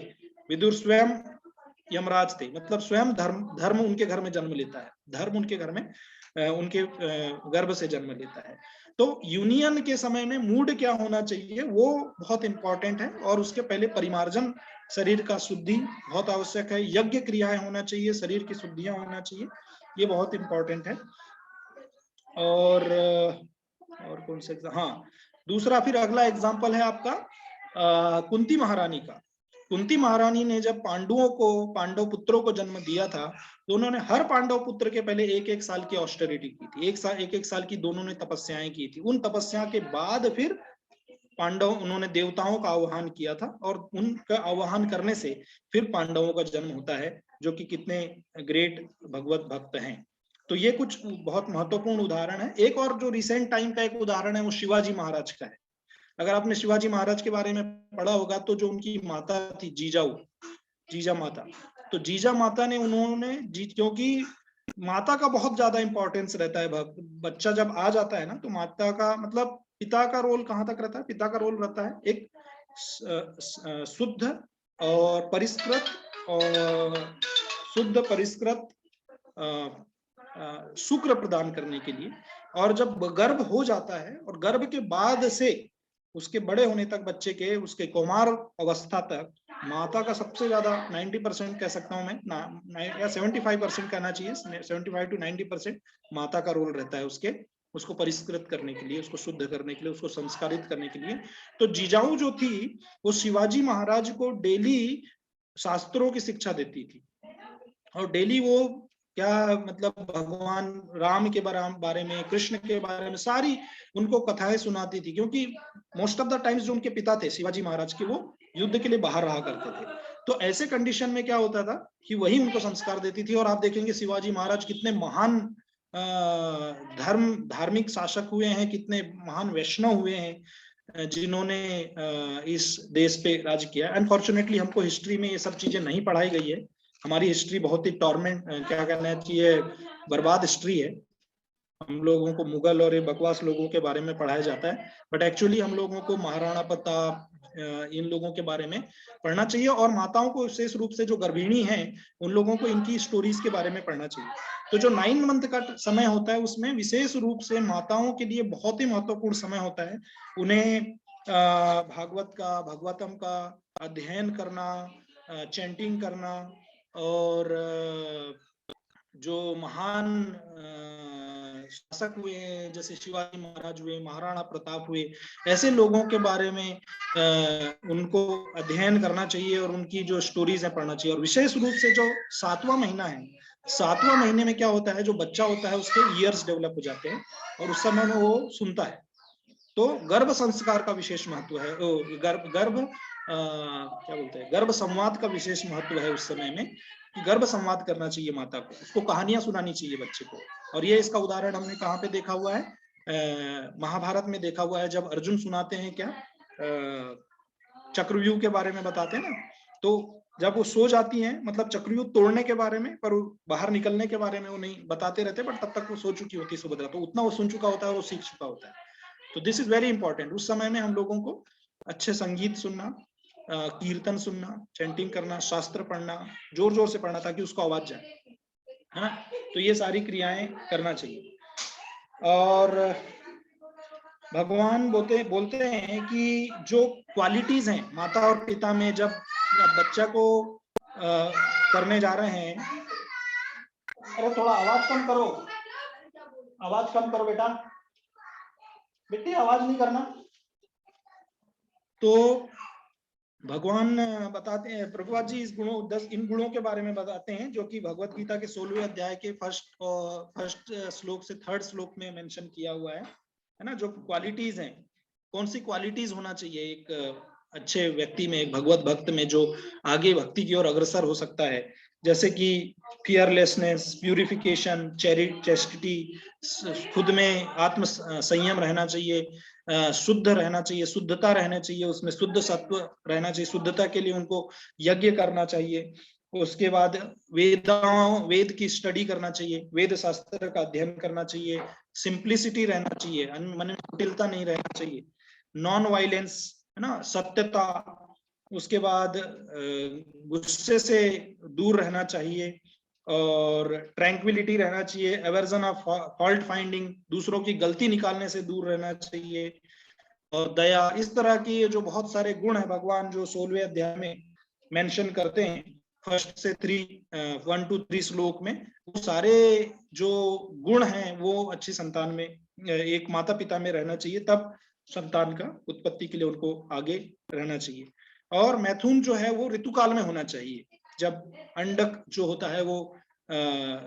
विदुर स्वयं यमराज थे, मतलब स्वयं धर्म उनके घर में जन्म लेता है, धर्म उनके घर में उनके गर्भ से जन्म लेता है। तो यूनियन के समय में मूड क्या होना चाहिए वो बहुत इंपॉर्टेंट है, और उसके पहले परिमार्जन, शरीर का शुद्धि बहुत आवश्यक है, यज्ञ क्रियाएं होना चाहिए, शरीर की शुद्धियां होना चाहिए, ये बहुत इंपॉर्टेंट है। और कौन सा, हाँ, दूसरा फिर अगला एग्जाम्पल है आपका कुंती महारानी का। कुंती महारानी ने जब पांडव पुत्रों को जन्म दिया था, तो उन्होंने हर पांडव पुत्र के पहले एक साल की ऑस्टेरिटी की थी, एक साल की दोनों ने तपस्याएं की थी। उन तपस्या के बाद फिर उन्होंने देवताओं का आह्वान किया था, और उनका आह्वान करने से फिर पांडवों का जन्म होता है, जो कि कितने ग्रेट भगवत भक्त हैं। तो ये कुछ बहुत महत्वपूर्ण उदाहरण है। एक और जो रिसेंट टाइम का एक उदाहरण है वो शिवाजी महाराज का है। अगर आपने शिवाजी महाराज के बारे में पढ़ा होगा, तो जो उनकी माता थी जीजा माता, तो जीजा माता ने उन्होंने क्योंकि माता का बहुत ज्यादा इंपॉर्टेंस रहता है, बच्चा जब आ जाता है ना, तो माता का मतलब पिता का रोल कहाँ तक रहता है, पिता का रोल रहता है एक शुद्ध और परिष्कृत शुक्र प्रदान करने के लिए। और जब गर्भ हो जाता है, और गर्भ के बाद से उसके बड़े होने तक, बच्चे के उसके कौमार अवस्था तक, माता का सबसे ज्यादा 90% कह सकता हूं मैं, या 75% कहना चाहिए, 75 to 90% माता का रोल रहता है उसको परिष्कृत करने के लिए, उसको शुद्ध करने के लिए, उसको संस्कारित करने के लिए। तो जीजाऊ जो थी वो शिवाजी महाराज को डेली शास्त्रों की शिक्षा देती थी, और डेली वो क्या मतलब भगवान राम के बारे में, कृष्ण के बारे में सारी उनको कथाएं सुनाती थी, क्योंकि मोस्ट ऑफ द टाइम्स जो उनके पिता थे शिवाजी महाराज के, वो युद्ध के लिए बाहर रहा करते थे। तो ऐसे कंडीशन में क्या होता था कि वही उनको संस्कार देती थी। और आप देखेंगे शिवाजी महाराज कितने महान धार्मिक शासक हुए हैं, कितने महान वैष्णव हुए हैं जिन्होंने इस देश पे राज किया। अनफॉर्चुनेटली हमको हिस्ट्री में ये सब चीजें नहीं पढ़ाई गई है, हमारी हिस्ट्री बहुत ही टॉर्मेंट, क्या कहना चाहिए, बर्बाद हिस्ट्री है। हम लोगों को मुगल और ये बकवास लोगों के बारे में पढ़ाया जाता है, बट एक्चुअली हम लोगों को महाराणा प्रताप, इन लोगों के बारे में पढ़ना चाहिए। और माताओं को विशेष रूप से जो गर्भिणी हैं उन लोगों को इनकी स्टोरीज के बारे में पढ़ना चाहिए। तो जो 9 मंथ का समय होता है उसमें विशेष रूप से माताओं के लिए बहुत ही महत्वपूर्ण समय होता है। उन्हें भागवत का, भागवतम का अध्ययन करना, चैंटिंग करना, और जो महान शासक हुए जैसे शिवाजी महाराज हुए, महाराणा प्रताप हुए, ऐसे लोगों के बारे में उनको अध्ययन करना चाहिए और उनकी जो स्टोरीज है पढ़ना चाहिए। और विशेष रूप से जो 7वां महीना है, 7वां महीने में क्या होता है, जो बच्चा होता है उसके ईयर्स डेवलप हो जाते हैं और उस समय में वो सुनता है। तो गर्भ संस्कार का विशेष महत्व है, क्या बोलते हैं, गर्भ संवाद का विशेष महत्व है उस समय में, कि गर्भ संवाद करना चाहिए माता को, उसको कहानियां सुनानी चाहिए बच्चे को। और ये इसका उदाहरण हमने कहाँ पे देखा हुआ है, महाभारत में देखा हुआ है, जब अर्जुन सुनाते हैं क्या, चक्रव्यूह के बारे में बताते हैं ना, तो जब वो सो जाती हैं, मतलब चक्रव्यूह तोड़ने के बारे में, पर बाहर निकलने के बारे में वो नहीं बताते रहते, बट तब तक वो सो चुकी होती है सुभद्रा, तो उतना वो सुन चुका होता है और वो सीख चुका होता है। तो दिस इज वेरी इंपॉर्टेंट। उस समय में हम लोगों को अच्छे संगीत सुनना, कीर्तन सुनना, चैंटिंग करना, शास्त्र पढ़ना, जोर जोर से पढ़ना ताकि उसको आवाज जाए, है ना। तो ये सारी क्रियाएं करना चाहिए। और भगवान बोलते हैं कि जो क्वालिटीज हैं माता और पिता में, जब बच्चा को करने जा रहे हैं, अरे थोड़ा आवाज कम करो, आवाज कम करो बेटा, बेटी आवाज नहीं करना। तो भगवान बताते हैं, प्रभुपाद जी इस गुणों 10 इन गुणों के बारे में बताते हैं, जो कि भगवत गीता के 16वें अध्याय के फर्स्ट श्लोक से 3rd श्लोक में मेंशन किया हुआ है ना। जो क्वालिटीज हैं, कौन सी क्वालिटीज होना चाहिए एक अच्छे व्यक्ति में, एक भगवत भक्त में, जो आगे भक्ति की ओर अग्रसर हो सकता है, जैसे कि फियरलेसनेस, प्यूरिफिकेशन, चैस्टिटी, खुद में आत्म संयम रहना चाहिए, शुद्ध रहना चाहिए, शुद्धता रहना चाहिए, उसमें शुद्ध सत्व रहना चाहिए, शुद्धता के लिए उनको यज्ञ करना चाहिए। उसके बाद वेद की स्टडी करना चाहिए, वेद शास्त्र का अध्ययन करना चाहिए, सिंप्लिसिटी रहना चाहिए, मन में कुटिलता नहीं रहना चाहिए, नॉन वायलेंस, है ना, सत्यता। उसके बाद गुस्से से दूर रहना चाहिए और ट्रैंक्विलिटी रहना चाहिए, एवर्जन ऑफ फॉल्ट फाइंडिंग, दूसरों की गलती निकालने से दूर रहना चाहिए, और दया। इस तरह की जो बहुत सारे गुण है भगवान जो 16वें अध्याय में मेंशन करते हैं, 1 से 1 to 3 श्लोक में, वो सारे जो गुण हैं वो अच्छी संतान में, एक माता पिता में रहना चाहिए, तब संतान का उत्पत्ति के लिए उनको आगे रहना चाहिए। और मैथुन जो है वो ऋतुकाल में होना चाहिए, जब अंडक जो होता है वो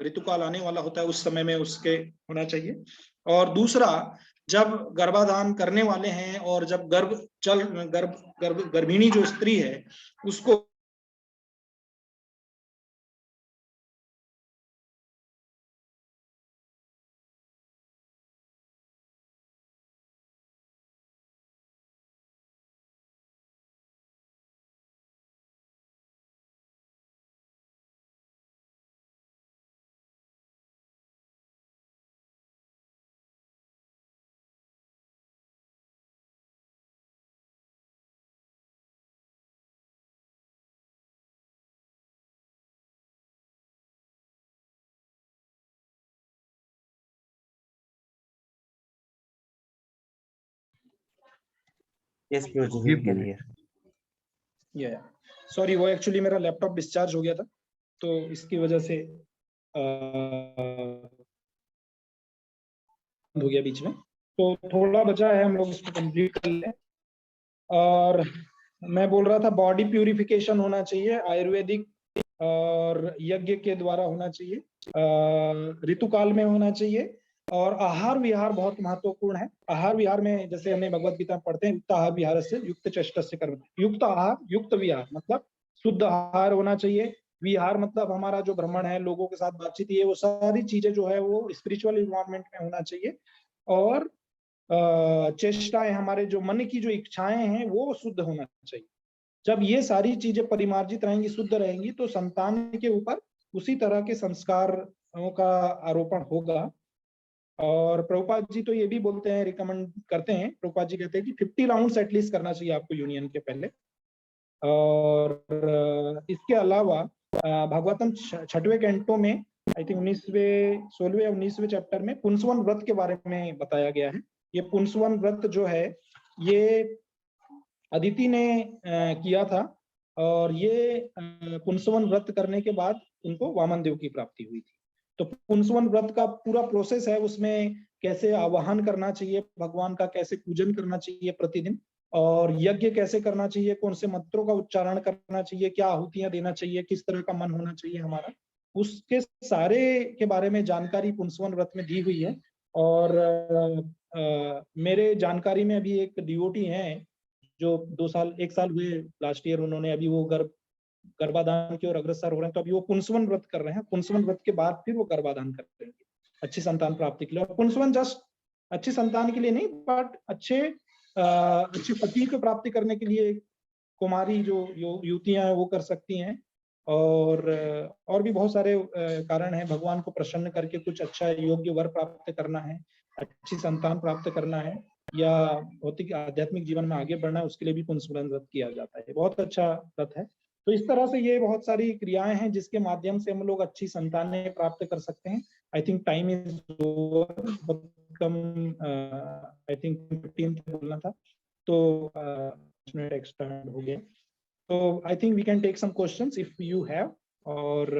ऋतुकाल आने वाला होता है, उस समय में उसके होना चाहिए। और दूसरा, जब गर्भाधान करने वाले हैं और जब गर्भिणी जो स्त्री है उसको Yes, Prabhuji, we can hear. Sorry, वो एक्चुअली मेरा लैपटॉप डिस्चार्ज हो गया था, तो इसकी वजह से हो गया बीच में, तो थोड़ा बचा है, हम लोग इसको कंप्लीट कर लें। और मैं बोल रहा था बॉडी प्यूरिफिकेशन होना चाहिए, आयुर्वेदिक और यज्ञ के द्वारा होना चाहिए, ऋतुकाल में होना चाहिए। और आहार विहार बहुत महत्वपूर्ण है। आहार विहार में जैसे हमने भगवत गीता पढ़ते हैं, युक्त आहार विहार से युक्त चेष्टस्य कर्म, युक्त आहार युक्त विहार मतलब शुद्ध आहार होना चाहिए, विहार मतलब हमारा जो भ्रमण है, लोगों के साथ बातचीत, ये वो सारी चीजें जो है वो स्पिरिचुअल इन्वायरमेंट में होना चाहिए। और चेष्टाएं, हमारे जो मन की जो इच्छाएं हैं वो शुद्ध होना चाहिए। जब ये सारी चीजें परिमार्जित रहेंगी, शुद्ध रहेंगी, तो संतान के ऊपर उसी तरह के संस्कारों का आरोपण होगा। और प्रभुपाद जी तो ये भी बोलते हैं, रिकमेंड करते हैं, प्रभुपाद जी कहते हैं कि 50 राउंड्स एटलीस्ट करना चाहिए आपको यूनियन के पहले। और इसके अलावा भागवतम 6वें कैंटो में आई थिंक 16वें या 19वें चैप्टर में पुंसवन व्रत के बारे में बताया गया है। ये पुंसवन व्रत जो है ये अदिति ने किया था, और ये पुंसवन व्रत करने के बाद उनको वामन देव की प्राप्ति हुई थी। तो पुंसवन व्रत का पूरा प्रोसेस है, उसमें कैसे आवाहन करना चाहिए भगवान का, कैसे पूजन करना चाहिए प्रतिदिन, और यज्ञ कैसे करना चाहिए, कौन से मंत्रों का उच्चारण करना चाहिए, क्या आहुतियां देना चाहिए, किस तरह का मन होना चाहिए हमारा, उसके सारे के बारे में जानकारी पुंसवन व्रत में दी हुई है। और मेरे जानकारी में अभी एक डिवोटी हैं जो 1 साल हुए लास्ट ईयर, उन्होंने अभी वो गर्भाधान की ओर अग्रसर हो रहे हैं, तो अभी वो पुंसवन व्रत कर रहे हैं। पुंसवन व्रत के बाद फिर वो गर्भाधान करेंगे अच्छी संतान प्राप्ति के लिए। और पुंसवन जस्ट अच्छी संतान के लिए नहीं, बट अच्छे पति को प्राप्ति करने के लिए कुमारी जो युवतियां हैं वो कर सकती हैं। और भी बहुत सारे कारण हैं, भगवान को प्रसन्न करके कुछ अच्छा योग्य वर प्राप्त करना है, अच्छी संतान प्राप्त करना है, या भौतिक आध्यात्मिक जीवन में आगे बढ़ना है, उसके लिए भी पुंसवन व्रत किया जाता है। बहुत अच्छा व्रत है। तो इस तरह से ये बहुत सारी क्रियाएं हैं जिसके माध्यम से हम लोग अच्छी संतानें प्राप्त कर सकते हैं। I think time is over, कम आई थिंक 15 बोलना था, तो मिनट एक्सटेंड हो गया। तो I think we can take some questions if you have, और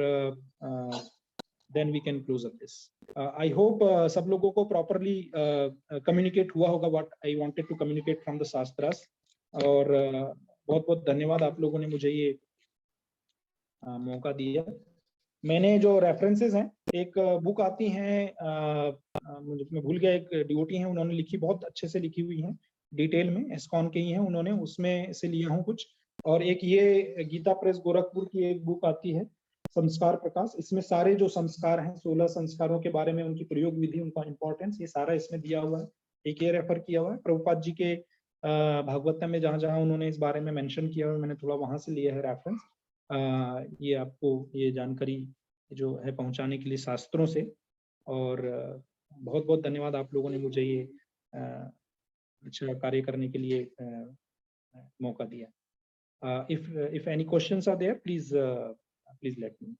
then we can close up this. I hope सब लोगों को properly communicate हुआ होगा what I wanted to communicate from the shastras. और बहुत बहुत धन्यवाद आप लोगों ने मुझे ये मौका दिया। मैंने जो रेफरेंसेस हैं, एक बुक आती हैं, मैं भूल गया, एक डिवोटी हैं उन्होंने लिखी, बहुत अच्छे से लिखी हुई हैं, डिटेल में, एस्कॉन के ही हैं उन्होंने, उसमें से लिया हूँ कुछ। और एक ये गीता प्रेस गोरखपुर की एक बुक आती है संस्कार प्रकाश, इसमें सारे जो संस्कार हैं 16 संस्कारों के बारे में, उनकी प्रयोग विधि, उनका इंपॉर्टेंस, ये सारा इसमें दिया हुआ है। एक ये रेफर किया हुआ है प्रभुपाद जी के भागवतम में, जहां जहां उन्होंने इस बारे में मेंशन किया हुआ, मैंने थोड़ा वहां से लिया है रेफरेंस। ये आपको ये जानकारी जो है पहुंचाने के लिए शास्त्रों से। और बहुत बहुत धन्यवाद आप लोगों ने मुझे ये अच्छा कार्य करने के लिए मौका दिया। If any questions are there, please let me know.